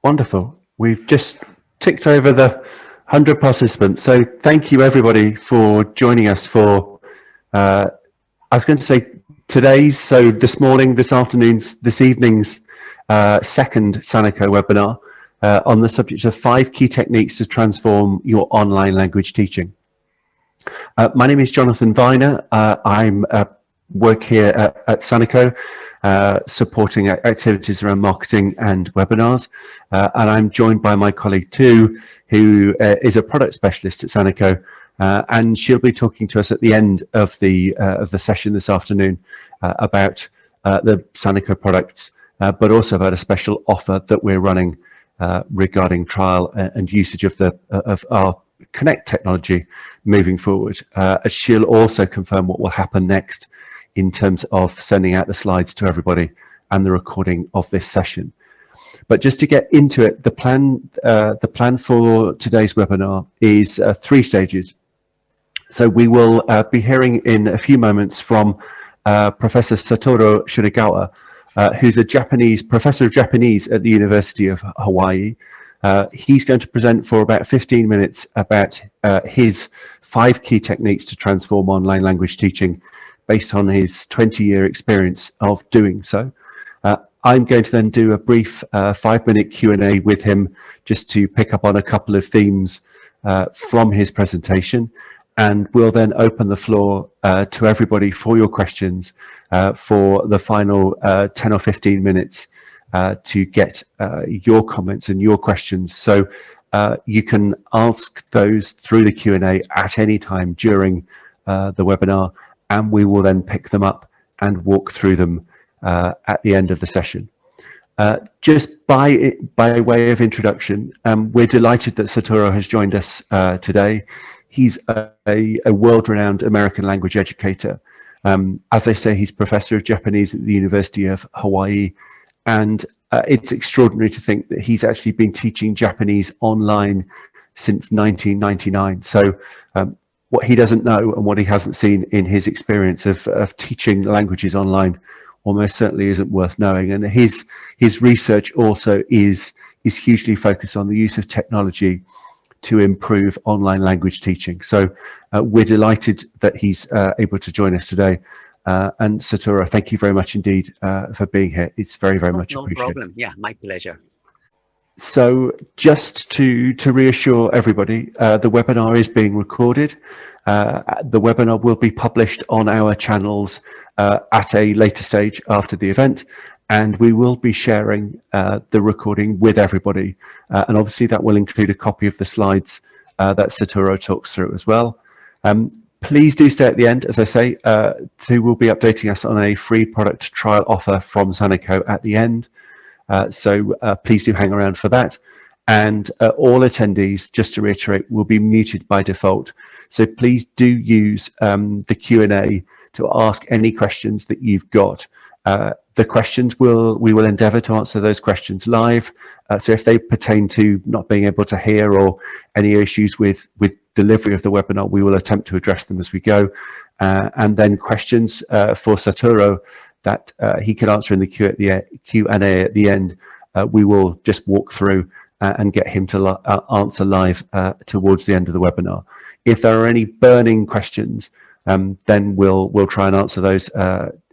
Wonderful. We've just ticked over the 100 participants. So thank you everybody for joining us for, I was going to say today's, so this morning, this afternoon's, this evening's second Sanako webinar on the subject of 5 key techniques to transform your online language teaching. My name is Jonathan Viner. I'm work here at Sanako, supporting activities around marketing and webinars. And I'm joined by my colleague too, who is a product specialist at Sanako, and she'll be talking to us at the end of the session this afternoon about the Sanako products, but also about a special offer that we're running regarding trial and usage of our Connect technology moving forward. She'll also confirm what will happen next in terms of sending out the slides to everybody and the recording of this session. But just to get into it, the plan for today's webinar is 3 stages. So we will be hearing in a few moments from Professor Satoru Shinagawa, who's a professor of Japanese at the University of Hawaii. He's going to present for about 15 minutes about his 5 key techniques to transform online language teaching based on his 20-year experience of doing so. I'm going to then do a brief 5-minute Q&A with him just to pick up on a couple of themes from his presentation, and we'll then open the floor to everybody for your questions for the final 10 or 15 minutes to get your comments and your questions. So you can ask those through the Q&A at any time during the webinar, and we will then pick them up and walk through them at the end of the session. Just by way of introduction, we're delighted that Satoru has joined us today. He's a world-renowned American language educator. As I say, he's professor of Japanese at the University of Hawaii, and it's extraordinary to think that he's actually been teaching Japanese online since 1999. So what he doesn't know and what he hasn't seen in his experience of teaching languages online almost certainly isn't worth knowing. And his research also is hugely focused on the use of technology to improve online language teaching. So we're delighted that he's able to join us today. And Satoru, thank you very much indeed for being here. It's very, very much appreciated. No problem. Yeah, my pleasure. So just to reassure everybody, the webinar is being recorded. The webinar will be published on our channels at a later stage after the event, and we will be sharing the recording with everybody. And obviously that will include a copy of the slides that Satoru talks through as well. Please do stay at the end. As I say, who will be updating us on a free product trial offer from Sanako at the end. So please do hang around for that. And all attendees, just to reiterate, will be muted by default. So please do use the Q&A to ask any questions that you've got. The questions we will endeavour to answer those questions live. So if they pertain to not being able to hear or any issues with delivery of the webinar, we will attempt to address them as we go. And then questions for Satoru that he can answer in the Q&A at the end, we will just walk through and get him to answer live towards the end of the webinar. If there are any burning questions, then we'll try and answer those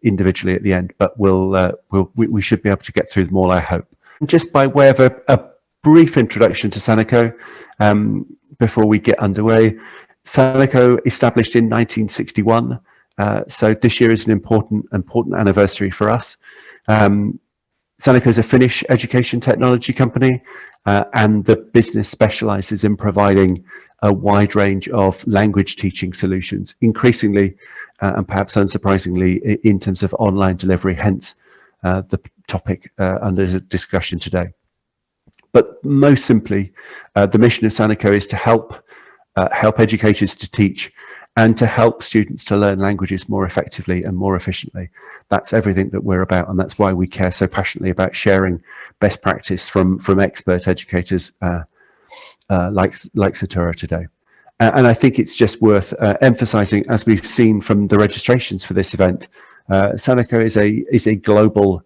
individually at the end, but we should be able to get through them all, I hope. Just by way of a brief introduction to Sanako, before we get underway, Sanako established in 1961, so this year is an important anniversary for us. Sanako is a Finnish education technology company, and the business specializes in providing a wide range of language teaching solutions, increasingly and perhaps unsurprisingly in terms of online delivery, hence the topic under discussion today. But most simply, the mission of Sanako is to help educators to teach and to help students to learn languages more effectively and more efficiently. That's everything that we're about, and that's why we care so passionately about sharing best practice from expert educators like Satoru today. And I think it's just worth emphasizing, as we've seen from the registrations for this event, Sanako is a global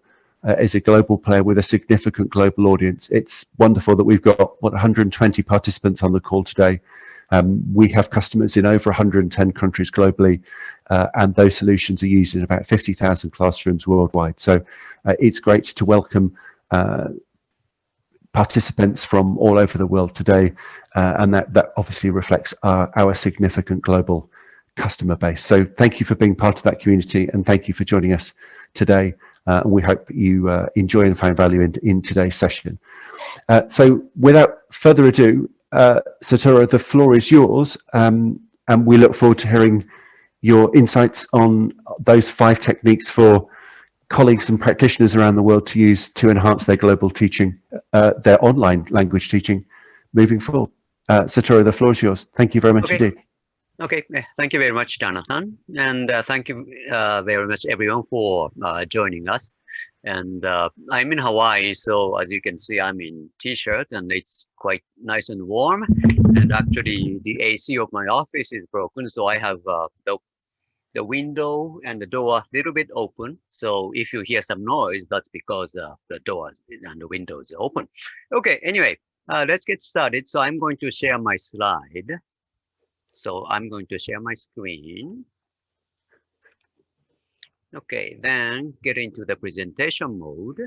is a global player with a significant global audience. It's wonderful that we've got 120 participants on the call today. We have customers in over 110 countries globally, and those solutions are used in about 50,000 classrooms worldwide. So it's great to welcome participants from all over the world today, and that obviously reflects our significant global customer base. So thank you for being part of that community, and thank you for joining us today. We hope you enjoy and find value in today's session. So without further ado, Satoru, the floor is yours, and we look forward to hearing your insights on those 5 techniques for colleagues and practitioners around the world to use to enhance their global teaching, their online language teaching moving forward. Satoru, the floor is yours. Thank you very much indeed. Okay, thank you very much, Jonathan. And thank you very much, everyone, for joining us. And I'm in Hawaii, so as you can see, I'm in t-shirt and it's quite nice and warm. And actually, the AC of my office is broken, so I have the window and the door a little bit open. So if you hear some noise, that's because the doors and the windows are open. Okay, anyway, let's get started. So I'm going to share my slide. So I'm going to share my screen. Okay, then get into the presentation mode.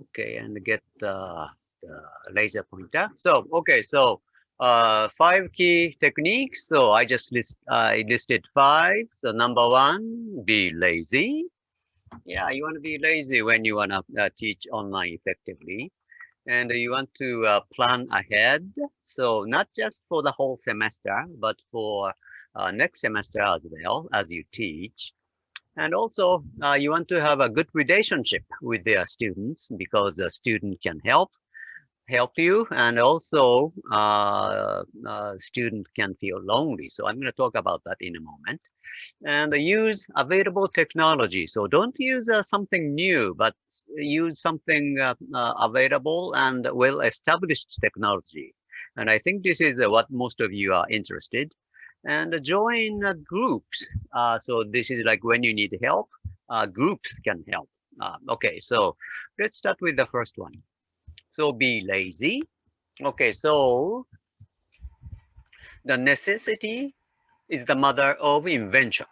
Okay, and get the laser pointer. So, okay, so 5 key techniques. So I just listed 5. So number 1, be lazy. Yeah, you want to be lazy when you want to teach online effectively. And you want to plan ahead. So not just for the whole semester, but for next semester as well as you teach. And also, you want to have a good relationship with their students because the student can help you, and also student can feel lonely. So I'm going to talk about that in a moment. And use available technology. So don't use something new, but use something available and well-established technology. And I think this is what most of you are interested. And join groups. So this is like when you need help, groups can help. Okay, so let's start with the first one. So be lazy. Okay, so the necessity is the mother of invention.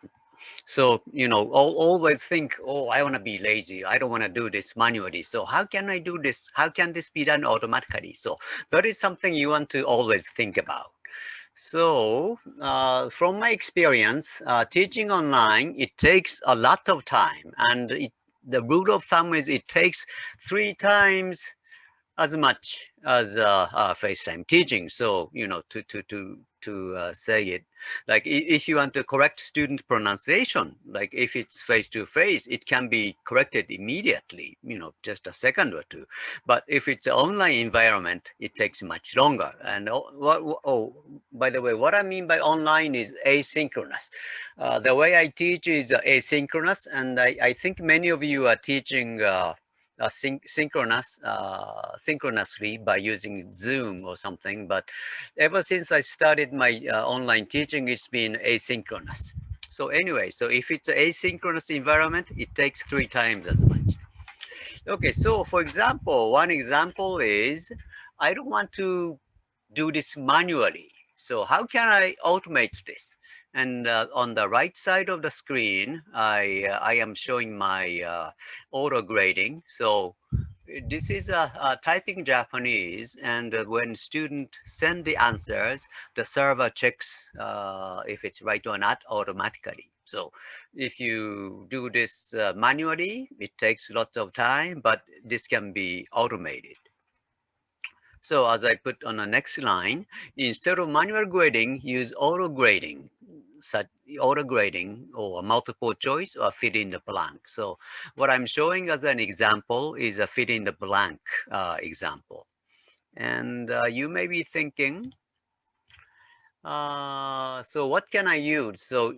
So, you know, always think, oh, I want to be lazy. I don't want to do this manually. So how can I do this? How can this be done automatically? So that is something you want to always think about. So from my experience, teaching online, it takes a lot of time. And the rule of thumb is it takes 3 times as much as FaceTime teaching. So, you know, to say it, like if you want to correct student pronunciation, like if it's face-to-face, it can be corrected immediately, you know, just a second or 2. But if it's an online environment, it takes much longer. And by the way, what I mean by online is asynchronous. The way I teach is asynchronous, and I think many of you are teaching synchronously by using Zoom or something, but ever since I started my online teaching, it's been asynchronous. So anyway, so if it's an asynchronous environment, it takes 3 times as much. Okay, so for example, one example is I don't want to do this manually. So how can I automate this? And on the right side of the screen, I am showing my auto grading. So this is typing Japanese, and when students send the answers, the server checks if it's right or not automatically. So if you do this manually, it takes lots of time, but this can be automated. So as I put on the next line, instead of manual grading, use auto grading, such auto grading or multiple choice or fill in the blank. So what I'm showing as an example is a fill in the blank example. And you may be thinking, so what can I use? So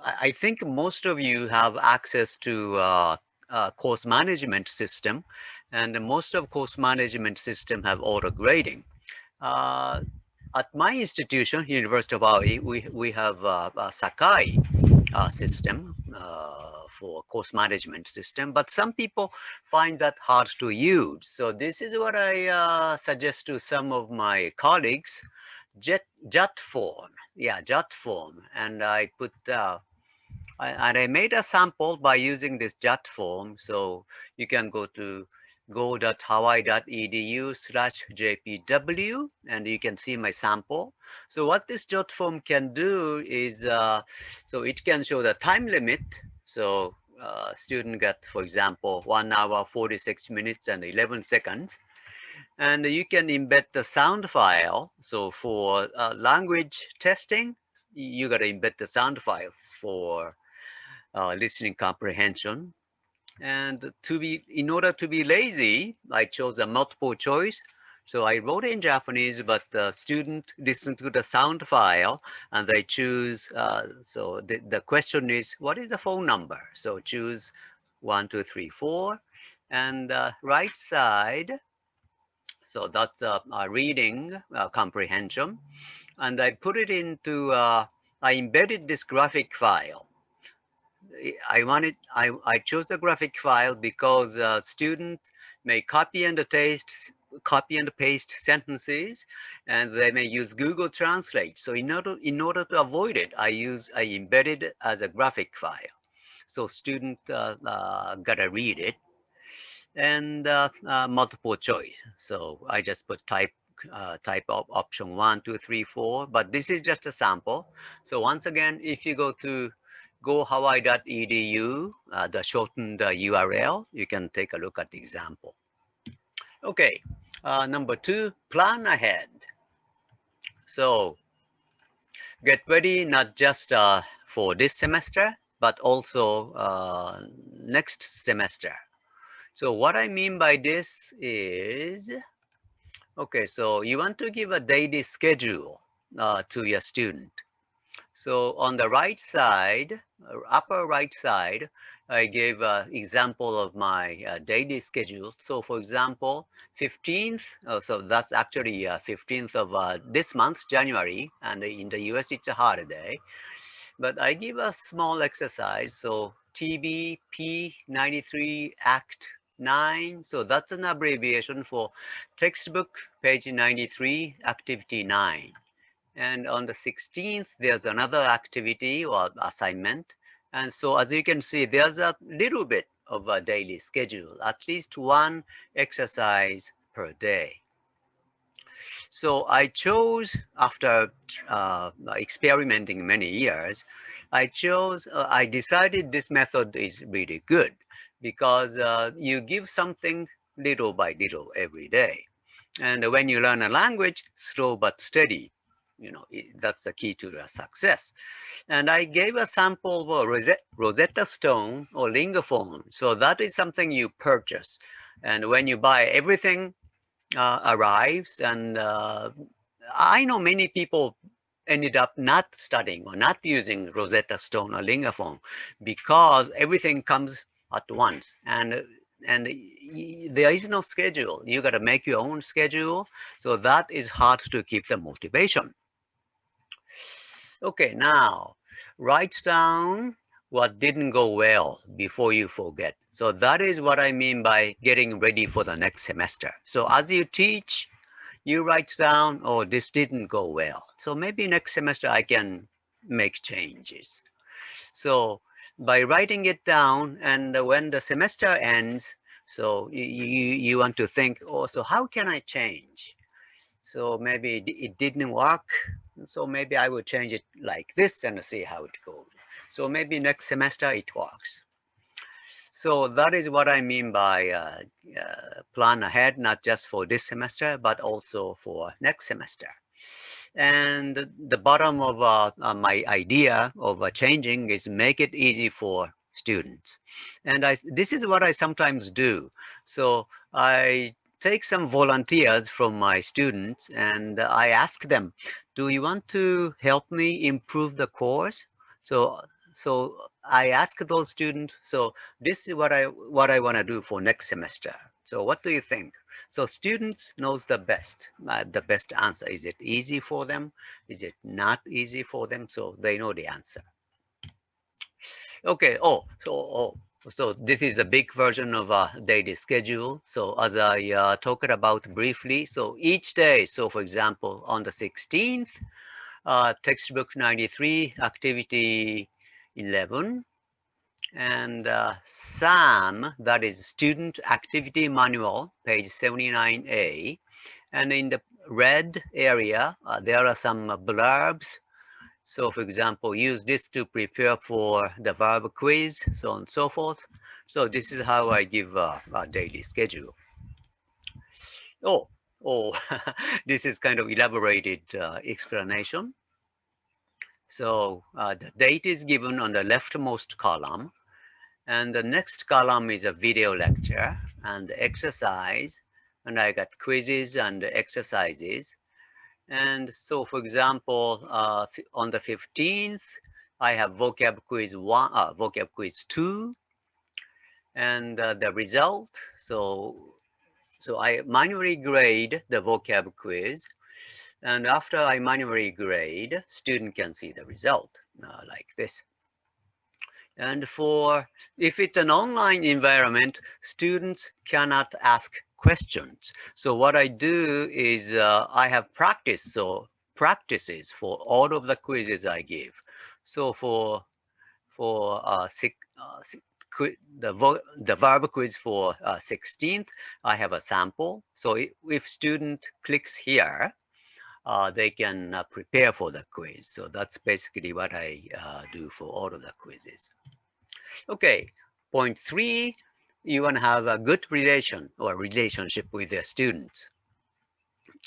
I think most of you have access to course management system, and most of course management system have auto grading. At my institution, University of Hawaii, we have a Sakai system for course management system, but some people find that hard to use. So this is what I suggest to some of my colleagues. Jot form, yeah, jot form, and I put and I made a sample by using this jot form. So you can go to go.hawaii.edu/jpw and you can see my sample. So what this jot form can do is, so it can show the time limit. So student get, for example, 1 hour, 46 minutes and 11 seconds. And you can embed the sound file. So for language testing, you got to embed the sound files for listening comprehension. And in order to be lazy, I chose a multiple choice. So I wrote in Japanese, but the student listened to the sound file and they choose. So the question is, what is the phone number? So choose 1, 2, 3, 4. And right side, so that's a reading comprehension. And I put it into, I embedded this graphic file. I chose the graphic file because students may copy and paste sentences, and they may use Google Translate. So in order to avoid it, I embedded it as a graphic file. So student gotta read it, and multiple choice. So I just put type of option 1, 2, 3, 4, but this is just a sample. So once again, if you go to gohawaii.edu, the shortened URL, you can take a look at the example. Okay, number 2, plan ahead. So get ready not just for this semester, but also next semester. So what I mean by this is, okay, so you want to give a daily schedule to your student. So on the right side, upper right side, I gave an example of my daily schedule. So for example, 15th, so that's actually 15th of this month, January, and in the US it's a holiday. But I give a small exercise. So TBP 93 Act 9. So that's an abbreviation for textbook page 93, activity 9. And on the 16th, there's another activity or assignment. And so as you can see, there's a little bit of a daily schedule, at least one exercise per day. So I chose, after experimenting many years, I decided this method is really good because you give something little by little every day. And when you learn a language, slow but steady, that's the key to the success. And I gave a sample of a Rosetta Stone or Lingophone. So that is something you purchase. And when you buy, everything arrives. And I know many people ended up not studying or not using Rosetta Stone or Lingophone because everything comes at once. And there is no schedule. You got to make your own schedule. So that is hard to keep the motivation. Okay, now write down what didn't go well before you forget. So that is what I mean by getting ready for the next semester. So as you teach, you write down, oh, this didn't go well. So maybe next semester I can make changes. So by writing it down, and when the semester ends, so you want to think, oh, so how can I change? So maybe it didn't work. So maybe I will change it like this and see how it goes. So maybe next semester it works. So that is what I mean by plan ahead, not just for this semester, but also for next semester. And the bottom of my idea of changing is make it easy for students. And this is what I sometimes do. So I take some volunteers from my students and I ask them, do you want to help me improve the course? So I ask those students, so this is what I want to do for next semester. So what do you think? So students knows the best answer. Is it easy for them? Is it not easy for them? So they know the answer. Okay. So this is a big version of a daily schedule. So as I talked about briefly, so each day, so for example, on the 16th, textbook 93, activity 11, and SAM, that is Student Activity Manual, page 79A. And in the red area, there are some blurbs. So for example, use this to prepare for the verb quiz, so on and so forth. So this is how I give a daily schedule. Oh, oh, this is kind of elaborated explanation. So the date is given on the leftmost column, and the next column is a video lecture and exercise, and I got quizzes and exercises. And so, for example, on the 15th, I have vocab quiz 1, vocab quiz 2, and the result. So I manually grade the vocab quiz, and after I manually grade, student can see the result like this. And if it's an online environment, students cannot ask questions. So what I do is I have practices for all of the quizzes I give. So for the verb quiz for 16th, I have a sample. So if student clicks here, they can prepare for the quiz. So that's basically what I do for all of the quizzes. Okay, point 3, you want to have a good relationship with your students.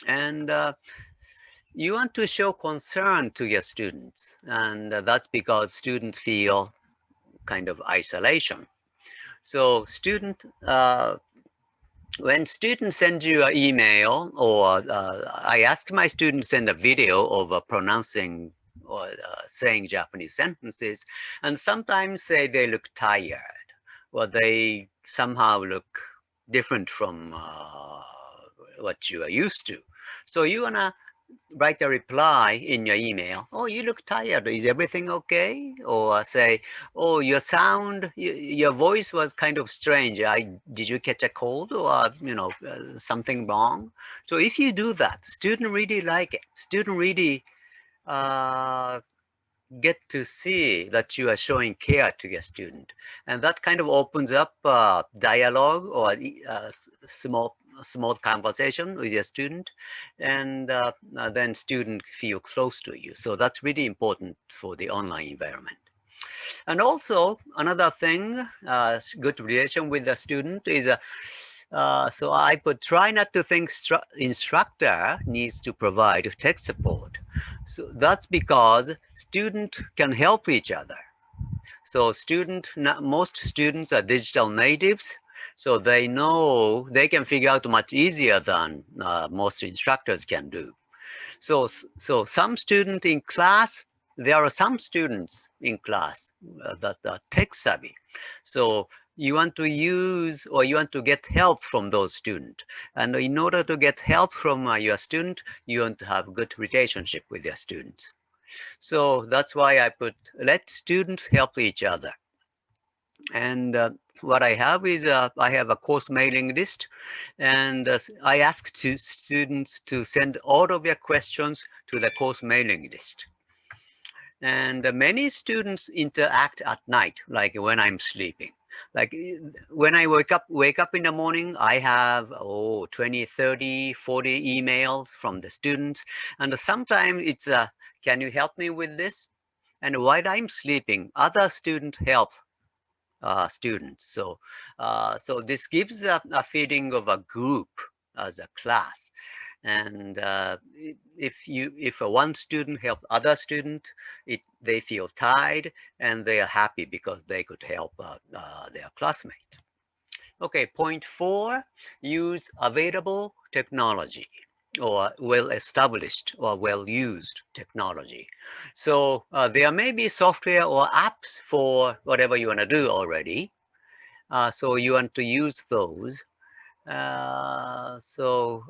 And you want to show concern to your students. And that's because students feel kind of isolation. So when students send you an email, or I ask my students to send a video of pronouncing or saying Japanese sentences, and sometimes say they look tired, or they somehow look different from what you are used to. So you want to write a reply in your email. Oh, you look tired. Is everything okay? Or say, oh, your voice was kind of strange. Did you catch a cold, or something wrong? So if you do that, student really like it. Student really uh, get to see that you are showing care to your student, and that kind of opens up dialogue or small conversation with your student, and then student feel close to you. So that's really important for the online environment. And also another thing, good relation with the student is so I put try not to think instructor needs to provide tech support. So that's because student can help each other. So most students are digital natives, so they know they can figure out much easier than most instructors can do. So some student in class, there are some students in class that are tech savvy. So you want to use, or you want to get help from those students. And in order to get help from your student, you want to have good relationship with your students. So that's why I put let students help each other. And what I have is I have a course mailing list, and I ask students to send all of their questions to the course mailing list. And many students interact at night, like when I'm sleeping. Like when I wake up in the morning, I have 20, 30, 40 emails from the students. And sometimes it's can you help me with this? And while I'm sleeping, other students help students. So this gives a feeling of a group as a class. And if one student helps other student, they feel tired and they are happy because they could help their classmates. Okay, point 4, use available technology or well-established or well-used technology. So there may be software or apps for whatever you want to do already. So you want to use those. Yeah. So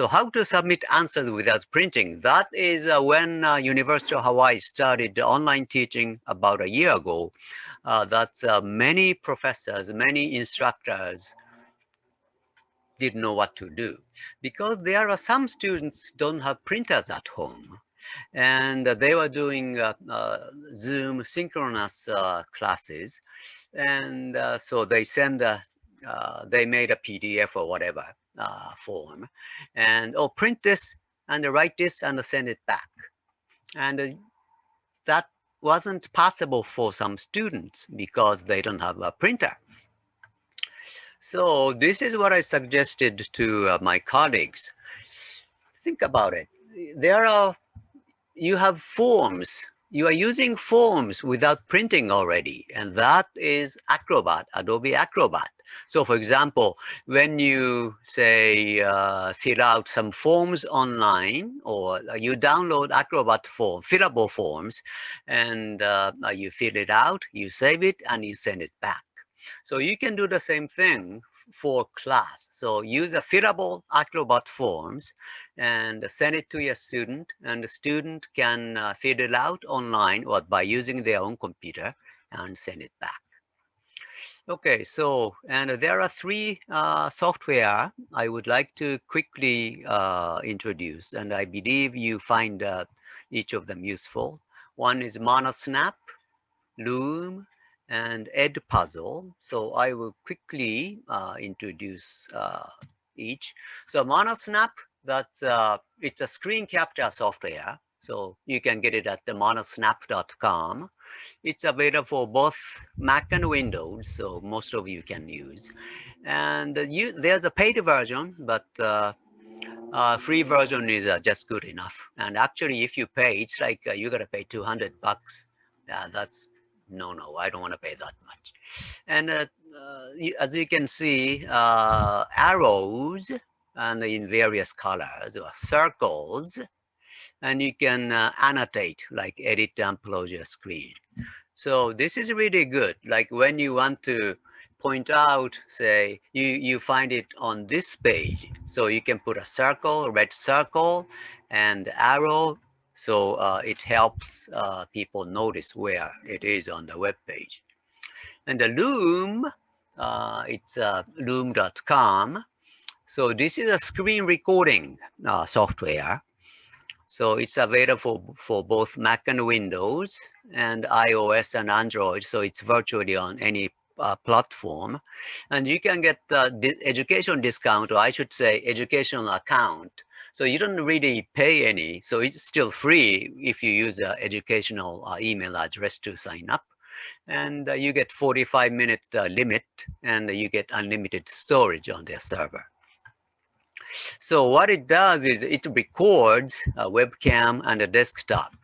how to submit answers without printing? That is when University of Hawaii started online teaching about a year ago. That's many professors, many instructors didn't know what to do because there are some students don't have printers at home, and they were doing Zoom synchronous classes, and so they they made a PDF or whatever form, and print this and write this and send it back, and that wasn't possible for some students because they don't have a printer. So this is what I suggested to my colleagues. Think about it. You have forms. You are using forms without printing already, and that is Acrobat, Adobe Acrobat. So for example, when you say fill out some forms online, or you download Acrobat form, fillable forms, and you fill it out, you save it, and you send it back. So you can do the same thing for class. So use a fillable Acrobat forms and send it to your student, and the student can fill it out online or by using their own computer and send it back. Okay, so, and there are three software I would like to quickly introduce, and I believe you find each of them useful. One is Monosnap, Loom, and Edpuzzle. So I will quickly introduce each. So Monosnap, that's it's a screen capture software. So you can get it at the monosnap.com. It's available for both Mac and Windows, so most of you can use. And there's a paid version, but free version is just good enough. And actually, if you pay, it's like you gotta pay $200. That's no, I don't want to pay that much. And as you can see, arrows and in various colors or circles, and you can annotate, like edit and upload your screen. So this is really good. Like when you want to point out, say, you find it on this page. So you can put a circle, a red circle, and arrow. So it helps people notice where it is on the web page. And the Loom, it's loom.com. So this is a screen recording software. So it's available for both Mac and Windows and iOS and Android. So it's virtually on any platform. And you can get education discount, or I should say educational account. So you don't really pay any. So it's still free if you use an educational email address to sign up. And you get 45-minute limit, and you get unlimited storage on their server. So what it does is it records a webcam and a desktop.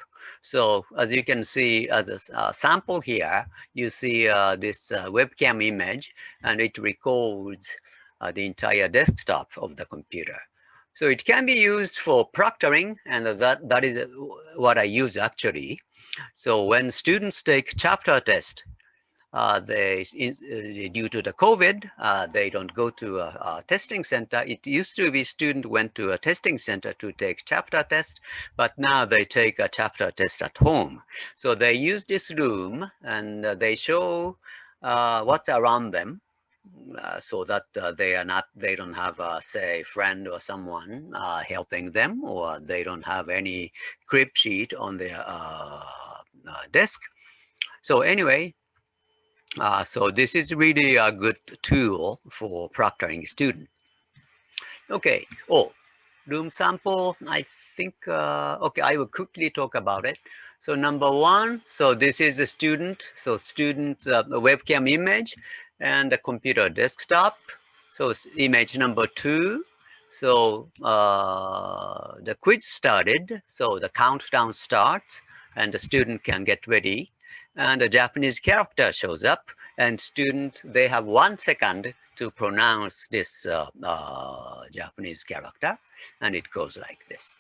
So as you can see, as a sample here, you see this webcam image, and it records the entire desktop of the computer. So it can be used for proctoring, and that is what I use actually. So when students take chapter test, due to the COVID, they don't go to a testing center. It used to be student went to a testing center to take chapter test, but now they take a chapter test at home. So they use this room, and they show what's around them, so that they don't have say friend or someone helping them, or they don't have any crib sheet on their desk. So anyway, so this is really a good tool for proctoring student. Okay. Room sample. I think, okay, I will quickly talk about it. So number one, so this is the student. So student webcam image and the computer desktop. So image number two. So the quiz started. So the countdown starts and the student can get ready. And the Japanese character shows up, and student, they have 1 second to pronounce this Japanese character, and it goes like this.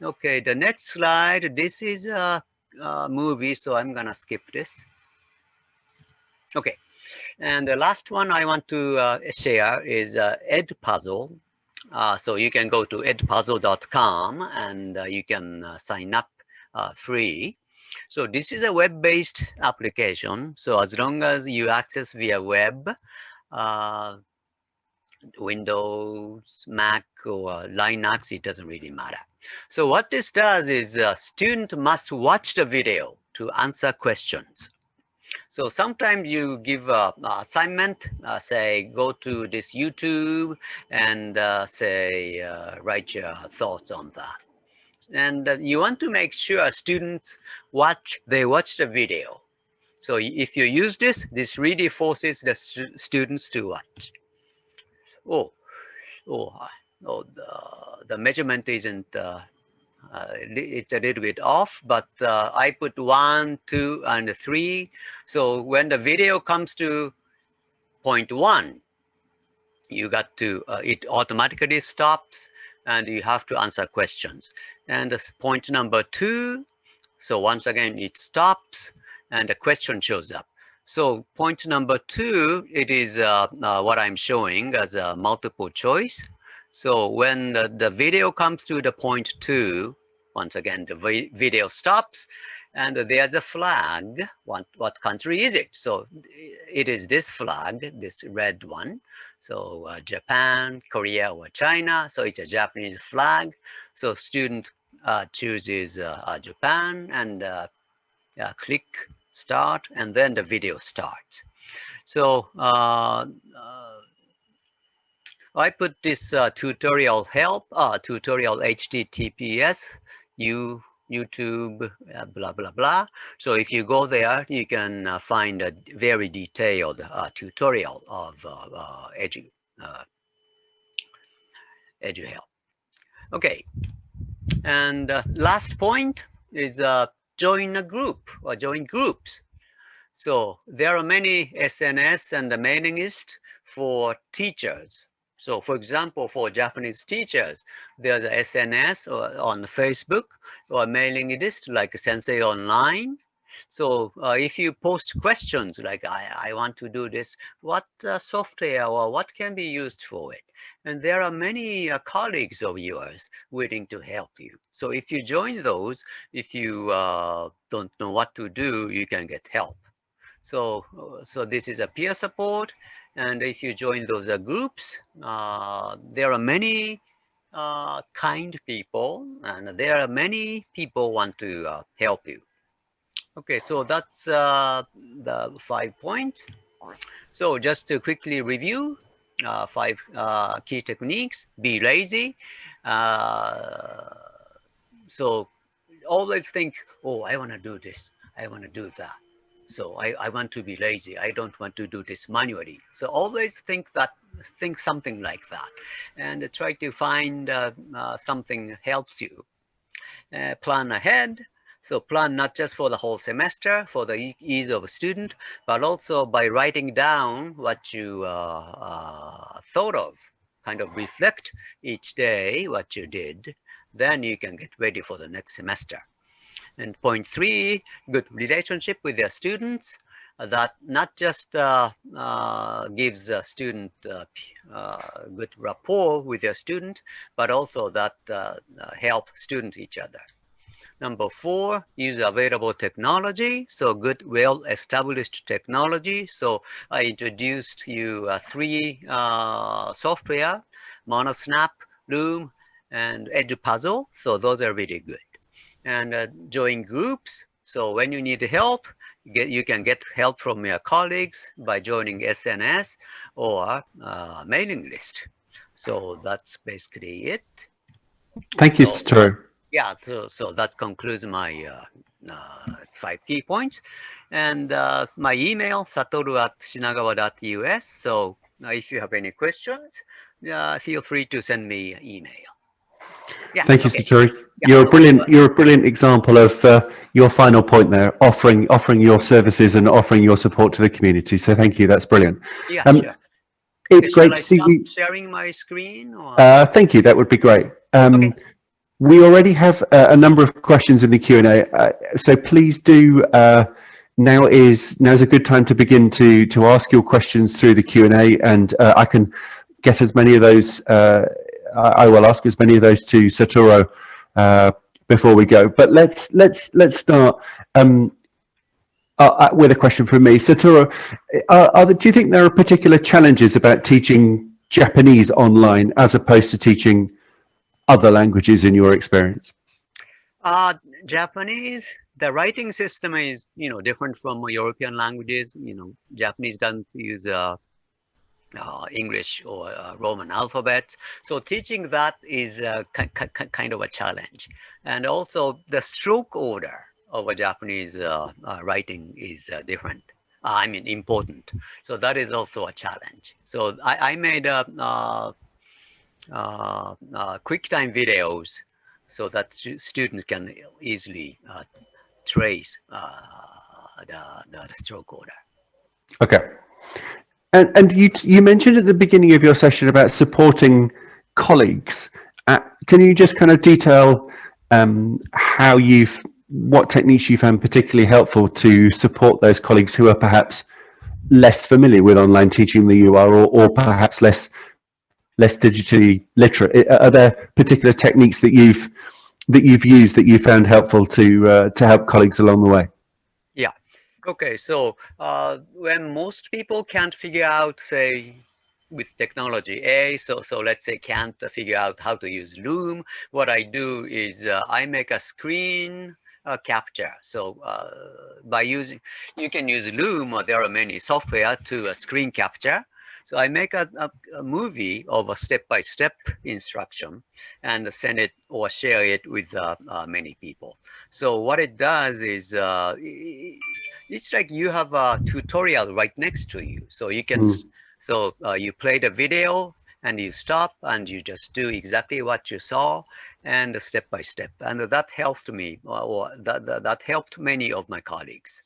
Okay, the next slide, this is a movie, so I'm gonna skip this. Okay, And the last one I want to share is Edpuzzle. So you can go to edpuzzle.com and you can sign up free. So this is a web-based application. So as long as you access via web, Windows, Mac, or Linux, it doesn't really matter. So what this does is student must watch the video to answer questions. So sometimes you give a assignment, say, go to this YouTube and say, write your thoughts on that. And you want to make sure students watch the video. So if you use this really forces the students to watch. The measurement isn't, it's a little bit off, but I put 1, 2, and 3. So when the video comes to point 1, you got to, it automatically stops and you have to answer questions. And point number 2, so once again, it stops and a question shows up. So point number 2, it is what I'm showing as a multiple choice. So when the video comes to the point 2, once again, the video stops and there's a flag. What country is it? So it is this flag, this red one. So Japan, Korea, or China. So it's a Japanese flag. So student chooses Japan and click start, and then the video starts. So I put this tutorial help, tutorial HTTPS, YouTube, blah, blah, blah. So if you go there, you can find a very detailed tutorial of EduHelp. Okay, and last point is join a group or join groups. So there are many SNS and the mailing list for teachers. So for example, for Japanese teachers, there's a SNS or on Facebook or a mailing list like Sensei Online. So if you post questions like, I want to do this, what software or what can be used for it? And there are many colleagues of yours willing to help you. So if you join those, if you don't know what to do, you can get help. So this is a peer support. And if you join those groups, there are many kind people, and there are many people want to help you. Okay, so that's the 5 points. So just to quickly review, 5 key techniques. Be lazy. So always think, oh, I want to do this. I want to do that. So I want to be lazy. I don't want to do this manually. So always think something like that, and try to find something helps you. Plan ahead. So plan not just for the whole semester, for the ease of a student, but also by writing down what you thought of, kind of reflect each day what you did, then you can get ready for the next semester. And point 3, good relationship with your students. That not just gives a student good rapport with your student, but also that help students each other. Number 4, use available technology. So good, well-established technology. So I introduced you 3 software, Monosnap, Loom, and Edupuzzle. So those are really good. And join groups. So when you need help, you can get help from your colleagues by joining SNS or mailing list. So that's basically it. Thank you, Satoru. Yeah, so that concludes my 5 key points. And my email, satoru@shinagawa.us. So if you have any questions, feel free to send me an email. Yeah, thank you, okay. Satoru. Yeah, You're a brilliant example of your final point there, offering your services and offering your support to the community. So thank you. That's brilliant. Yeah, sure. It's great to see you. Sharing my screen? Or? Thank you. That would be great. Okay. We already have a number of questions in the Q&A, so please do now's a good time to begin to ask your questions through the Q&A, and I can get as many of those. I will ask as many of those to Satoru before we go. But let's start with a question from me. Satoru, do you think there are particular challenges about teaching Japanese online as opposed to teaching other languages in your experience? Japanese, the writing system is, different from European languages. Japanese doesn't use English or Roman alphabet. So teaching that is kind of a challenge. And also the stroke order of a Japanese writing is different. I mean, important. So that is also a challenge. So I made QuickTime videos so that students can easily trace the stroke order. Okay. And you mentioned at the beginning of your session about supporting colleagues. Can you just kind of detail what techniques you found particularly helpful to support those colleagues who are perhaps less familiar with online teaching than you are, or perhaps less digitally literate? Are there particular techniques that you've used that you found helpful to help colleagues along the way? Yeah. Okay. So when most people can't figure out, say, with technology, so let's say can't figure out how to use Loom, what I do is I make a screen capture. So by using, you can use Loom, or there are many software to screen capture. So I make a movie of a step-by-step instruction and send it or share it with many people. So what it does is it's like you have a tutorial right next to you. So you can, you play the video and you stop and you just do exactly what you saw and step by step. And that helped me, or that helped many of my colleagues.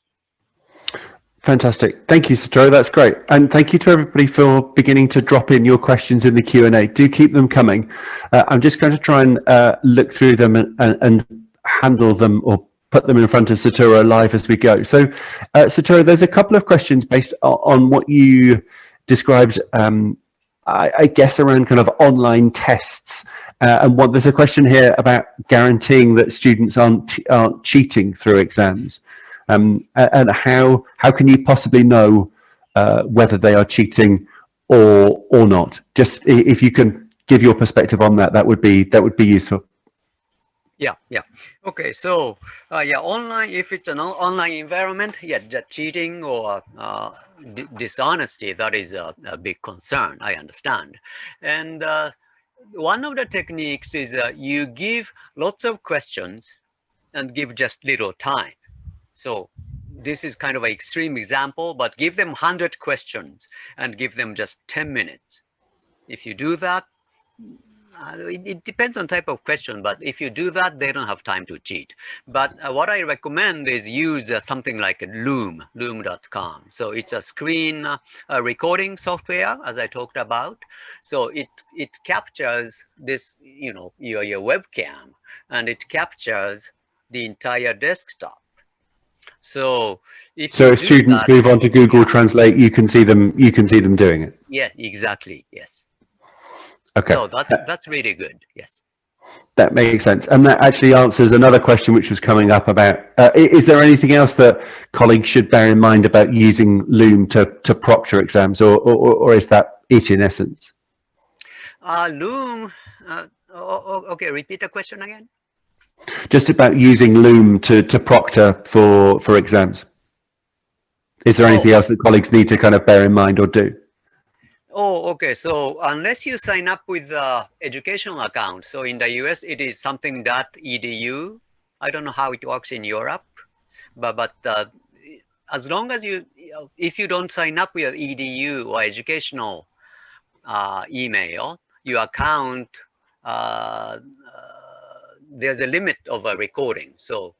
Fantastic. Thank you, Satoru. That's great. And thank you to everybody for beginning to drop in your questions in the Q&A. Do keep them coming. I'm just going to try and look through them and handle them or put them in front of Satoru live as we go. So, Satoru, there's a couple of questions based on what you described, I guess, around kind of online tests. And there's a question here about guaranteeing that students aren't cheating through exams. And how can you possibly know whether they are cheating or not? Just if you can give your perspective on that, that would be useful. Yeah. Okay. So online, if it's an online environment, just cheating or dishonesty, that is a big concern. I understand. And one of the techniques is you give lots of questions and give just little time. So this is kind of an extreme example, but give them 100 questions and give them just 10 minutes. If you do that, it depends on type of question, but if you do that, they don't have time to cheat. But what I recommend is use something like Loom, loom.com. So it's a screen recording software, as I talked about. So it captures this, your webcam, and it captures the entire desktop. So if students move on to Google Translate, you can see them doing it. Yeah, exactly. Yes. Okay. So that's really good. Yes. That makes sense, and that actually answers another question which was coming up about: is there anything else that colleagues should bear in mind about using Loom to proctor exams, or is that it in essence? Loom. Okay. Repeat the question again. Just about using Loom to proctor for exams. Is there anything else that colleagues need to kind of bear in mind or do? Oh, okay. So unless you sign up with the educational account, so in the US it is something.edu. I don't know how it works in Europe, but as long as if you don't sign up with edu or educational email, your account, there's a limit of a recording. So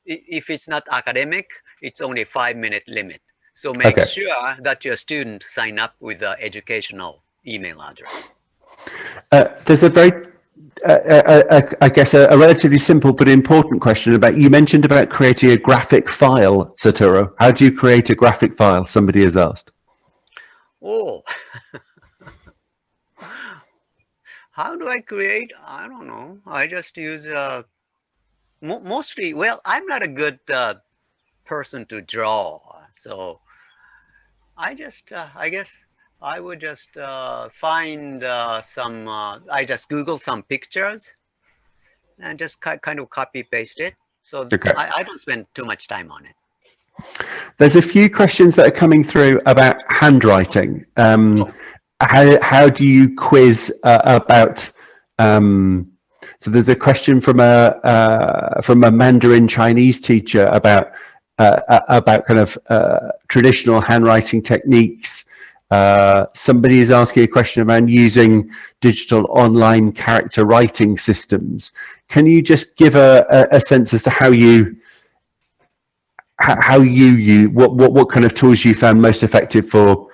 if it's not academic, it's only 5-minute limit. So make sure that your students sign up with the educational email address. There's a very I guess a relatively simple but important question about, you mentioned about creating a graphic file, Satoru. How do you create a graphic file? Somebody has asked. Oh, how do I create? I don't know. I just use mostly. Well, I'm not a good person to draw, so I guess I would just find some. I just Google some pictures and just kind of copy paste it. So Okay. I don't spend too much time on it. There's a few questions that are coming through about handwriting. Oh, How do you quiz about? So there's a question from a Mandarin Chinese teacher about kind of traditional handwriting techniques. Somebody is asking a question about using digital online character writing systems. Can you just give a sense as to how you what kind of tools you found most effective for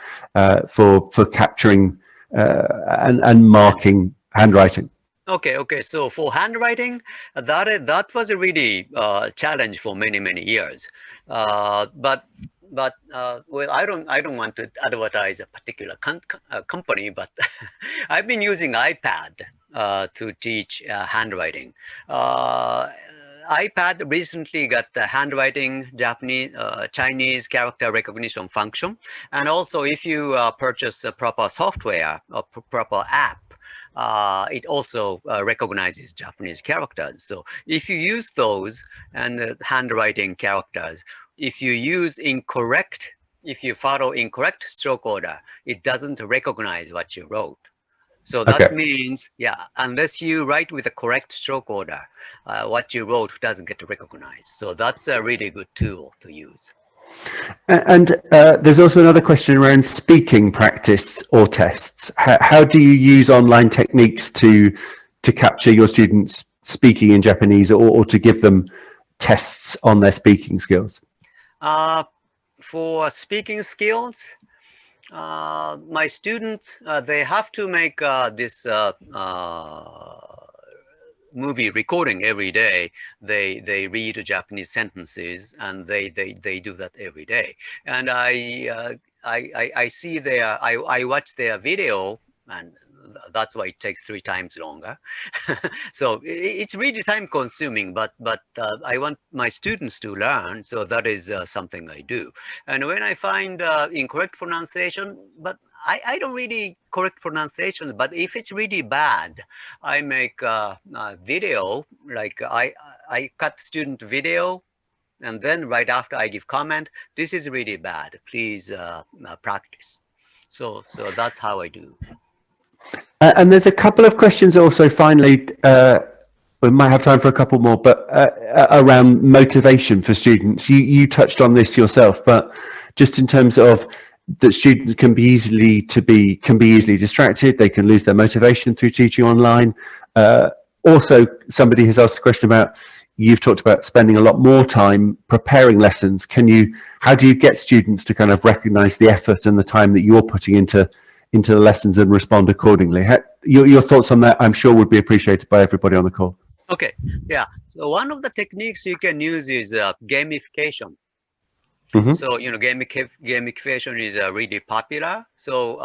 capturing and marking handwriting? okay. So for handwriting, that was a really challenge for many years. But well, I don't want to advertise a particular company, but I've been using iPad to teach handwriting. Uh, iPad recently got the handwriting Japanese Chinese character recognition function, and also if you purchase a proper software or proper app, it also recognizes Japanese characters. So if you use those and handwriting characters, if you follow incorrect stroke order, it doesn't recognize what you wrote. So that Okay. means, yeah, unless you write with the correct stroke order, what you wrote doesn't get recognized. So that's a really good tool to use. And there's also another question around speaking practice or tests. How do you use online techniques to capture your students speaking in Japanese, or to give them tests on their speaking skills? For speaking skills, my students, they have to make this movie recording every day. They read Japanese sentences, and they do that every day. And I see I watch their video, and that's why it takes 3 times longer. So it's really time consuming, but I want my students to learn, so that is something I do. And when I find incorrect pronunciation, but I don't really correct pronunciation, but if it's really bad, I make a video, like I cut student video, and then right after I give comment, this is really bad, please practice. So that's how I do. And there's a couple of questions also, finally, we might have time for a couple more, but around motivation for students. You touched on this yourself, but just in terms of that students can be easily distracted, they can lose their motivation through teaching online. Also, somebody has asked a question about, you've talked about spending a lot more time preparing lessons. How do you get students to kind of recognize the effort and the time that you're putting into the lessons and respond accordingly? Your thoughts on that, I'm sure, would be appreciated by everybody on the call. Okay, yeah. So one of the techniques you can use is gamification. Mm-hmm. So, gamification is really popular. So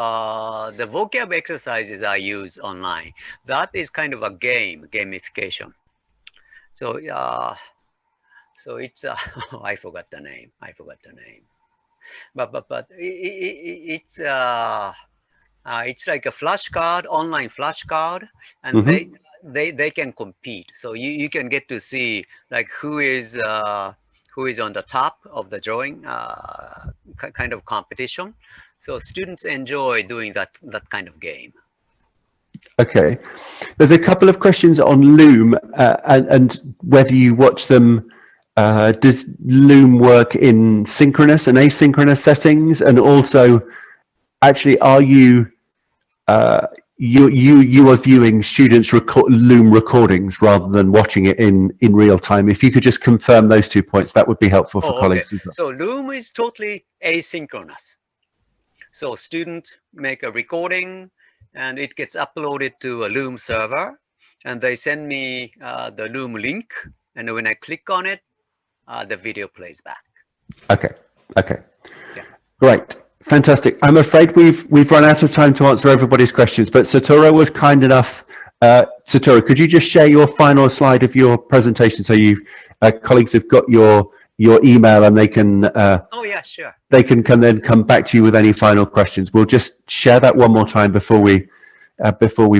the vocab exercises I use online, that is kind of a gamification. So so it's I forgot the name. But it's like a flashcard, online flashcard, and Mm-hmm. they can compete. So you can get to see like who is on the top of the drawing, kind of competition. So students enjoy doing that kind of game. Okay. There's a couple of questions on Loom, and whether you watch them. Does Loom work in synchronous and asynchronous settings? And also, actually, are you you are viewing students' Loom recordings rather than watching it in real time? If you could just confirm those 2 points, that would be helpful for Oh, okay. colleagues as well. So Loom is totally asynchronous. So students make a recording, and it gets uploaded to a Loom server. and they send me the Loom link, and when I click on it, the video plays back. Okay. Okay. Yeah. Great. Fantastic. I'm afraid we've run out of time to answer everybody's questions, but Satoru was kind enough. Satoru, could you just share your final slide of your presentation so you colleagues have got your email and they can Oh yeah, sure. they can then come back to you with any final questions. We'll just share that one more time before we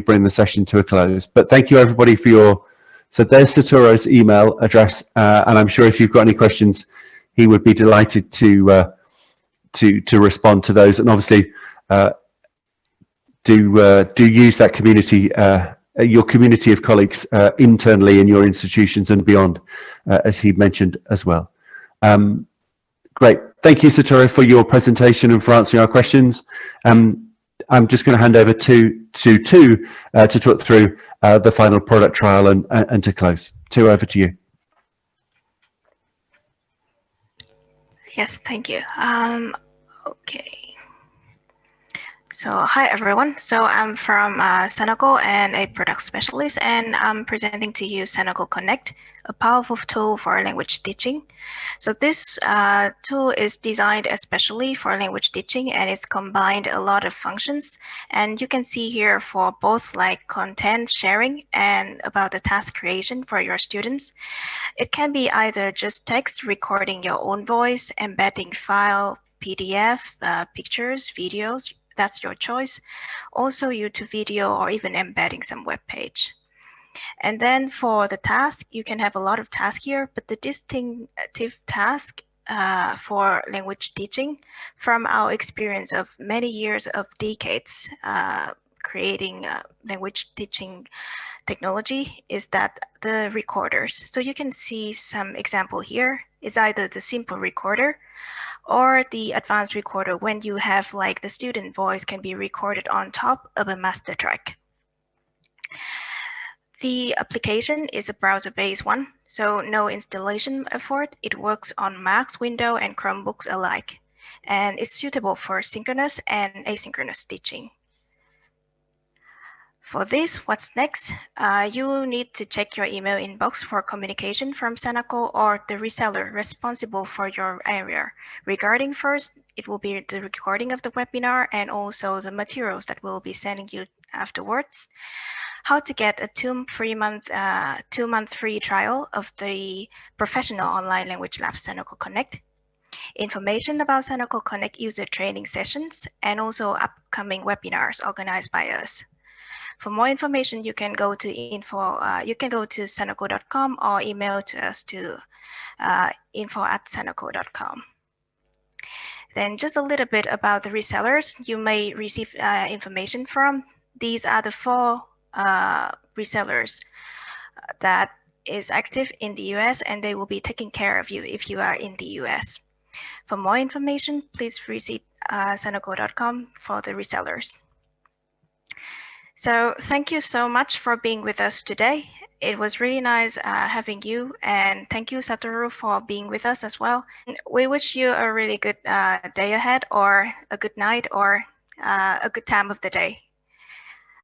bring the session to a close. But thank you everybody for your. So there's Satoru's email address, and I'm sure if you've got any questions, he would be delighted to respond to those. And obviously, do use that community, your community of colleagues internally in your institutions and beyond, as he mentioned as well. Great. Thank you, Satoru, for your presentation and for answering our questions. I'm just going to hand over to talk through the final product trial and to close. Over to you. Yes, thank you. Okay. So hi everyone. So I'm from Sanako and a product specialist, and I'm presenting to you Sanako Connect, a powerful tool for language teaching. So this tool is designed especially for language teaching, and it's combined a lot of functions. And you can see here for both like content sharing and about the task creation for your students. It can be either just text, recording your own voice, embedding file, PDF, pictures, videos. That's your choice. Also YouTube video or even embedding some web page. And then for the task, you can have a lot of tasks here, but the distinctive task for language teaching from our experience of many years of decades creating language teaching technology is that the recorders. So you can see some example here. It's either the simple recorder or the advanced recorder when you have like the student voice can be recorded on top of a master track. The application is a browser-based one, so no installation effort. It works on Macs, Windows, and Chromebooks alike, and it's suitable for synchronous and asynchronous teaching. For this, what's next? You need to check your email inbox for communication from Sanako or the reseller responsible for your area. Regarding first, it will be the recording of the webinar and also the materials that we'll be sending you afterwards. How to get a two-month free trial of the professional online language lab Sanako Connect. Information about Sanako Connect user training sessions and also upcoming webinars organized by us. For more information, you can go to sanako.com or email to us to info@sanako.com. Then just a little bit about the resellers you may receive information from. These are the 4 resellers that is active in the US, and they will be taking care of you if you are in the US. For more information, please visit sanako.com for the resellers. So thank you so much for being with us today. It was really nice having you, and thank you, Satoru, for being with us as well. We wish you a really good day ahead, or a good night, or a good time of the day.